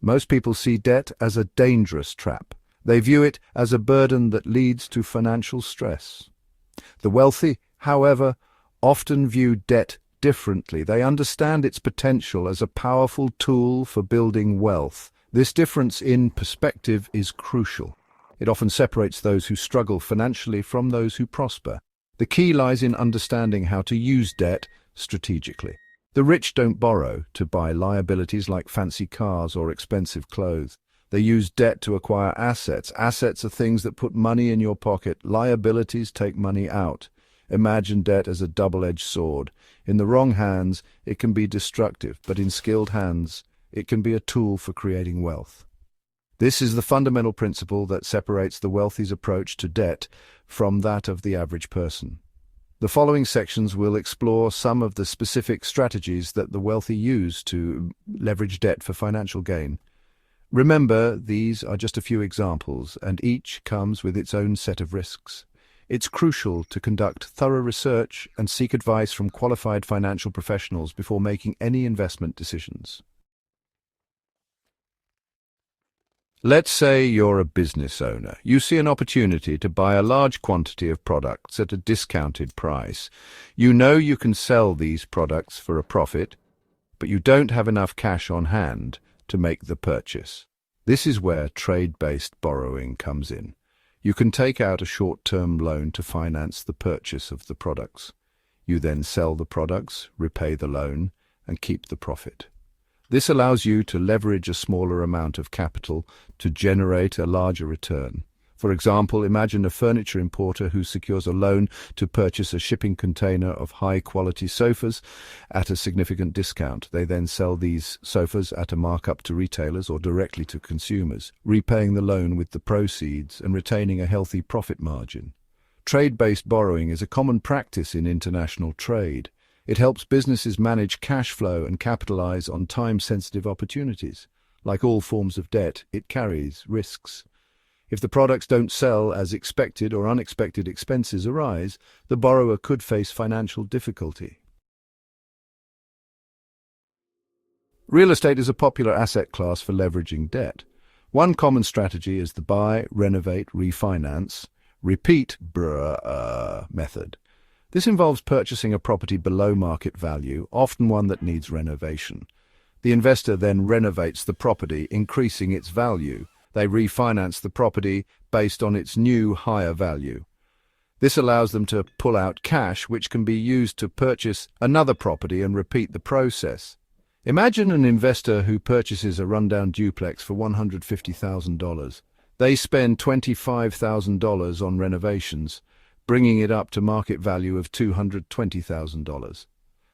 Most people see debt as a dangerous trap. They view it as a burden that leads to financial stress. The wealthy, however, often view debt differently. They understand its potential as a powerful tool for building wealth. This difference in perspective is crucial. It often separates those who struggle financially from those who prosper. The key lies in understanding how to use debt strategically. The rich don't borrow to buy liabilities like fancy cars or expensive clothes. They use debt to acquire assets. Assets are things that put money in your pocket. Liabilities take money out. Imagine debt as a double-edged sword. In the wrong hands, it can be destructive, but in skilled hands, it can be a tool for creating wealth. This is the fundamental principle that separates the wealthy's approach to debt from that of the average person. The following sections will explore some of the specific strategies that the wealthy use to leverage debt for financial gain. Remember, these are just a few examples, and each comes with its own set of risks. It's crucial to conduct thorough research and seek advice from qualified financial professionals before making any investment decisions. Let's say you're a business owner. You see an opportunity to buy a large quantity of products at a discounted price. You know you can sell these products for a profit, but you don't have enough cash on hand to make the purchase. This is where trade-based borrowing comes in. You can take out a short-term loan to finance the purchase of the products. You then sell the products, repay the loan, and keep the profit. This allows you to leverage a smaller amount of capital to generate a larger return. For example, imagine a furniture importer who secures a loan to purchase a shipping container of high-quality sofas at a significant discount. They then sell these sofas at a markup to retailers or directly to consumers, repaying the loan with the proceeds and retaining a healthy profit margin. Trade-based borrowing is a common practice in international trade. It helps businesses manage cash flow and capitalize on time-sensitive opportunities. Like all forms of debt, it carries risks. If the products don't sell as expected or unexpected expenses arise, the borrower could face financial difficulty. Real estate is a popular asset class for leveraging debt. One common strategy is the buy, renovate, refinance, repeat method. This involves purchasing a property below market value, often one that needs renovation. The investor then renovates the property, increasing its value. They refinance the property based on its new higher value. This allows them to pull out cash, which can be used to purchase another property and repeat the process. Imagine an investor who purchases a rundown duplex for $150,000. They spend $25,000 on renovations, bringing it up to market value of $220,000.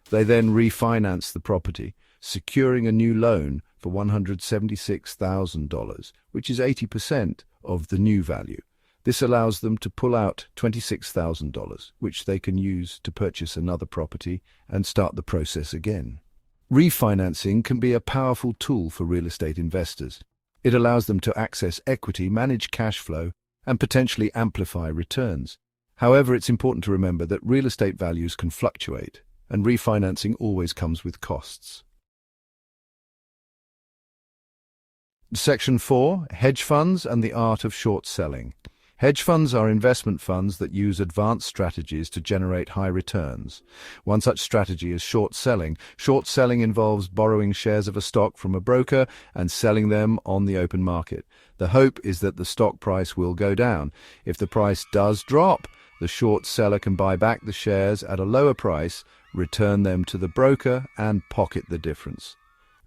They then refinance the property, securing a new loan for $176,000, which is 80% of the new value. This allows them to pull out $26,000, which they can use to purchase another property and start the process again. Refinancing can be a powerful tool for real estate investors. It allows them to access equity, manage cash flow, and potentially amplify returns. However, it's important to remember that real estate values can fluctuate, and refinancing always comes with costs. Section 4. Hedge funds and the art of short selling. Hedge funds are investment funds that use advanced strategies to generate high returns. One such strategy is short selling. Short selling involves borrowing shares of a stock from a broker and selling them on the open market. The hope is that the stock price will go down. If the price does drop, the short seller can buy back the shares at a lower price, return them to the broker, and pocket the difference.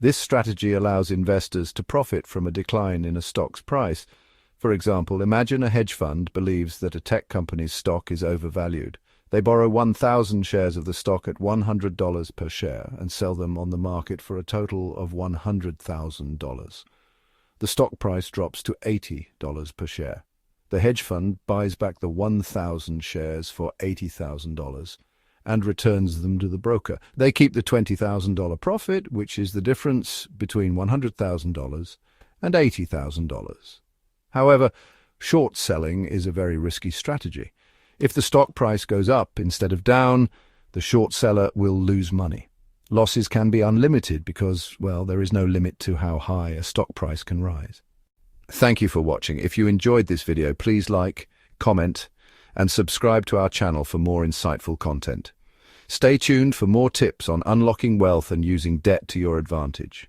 This strategy allows investors to profit from a decline in a stock's price. For example, imagine a hedge fund believes that a tech company's stock is overvalued. They borrow 1,000 shares of the stock at $100 per share and sell them on the market for a total of $100,000. The stock price drops to $80 per share. The hedge fund buys back the 1,000 shares for $80,000 and returns them to the broker. They keep the $20,000 profit, which is the difference between $100,000 and $80,000. However, short selling is a very risky strategy. If the stock price goes up instead of down, the short seller will lose money. Losses can be unlimited because, well, there is no limit to how high a stock price can rise. Thank you for watching. If you enjoyed this video, please like, comment, and subscribe to our channel for more insightful content. Stay tuned for more tips on unlocking wealth and using debt to your advantage.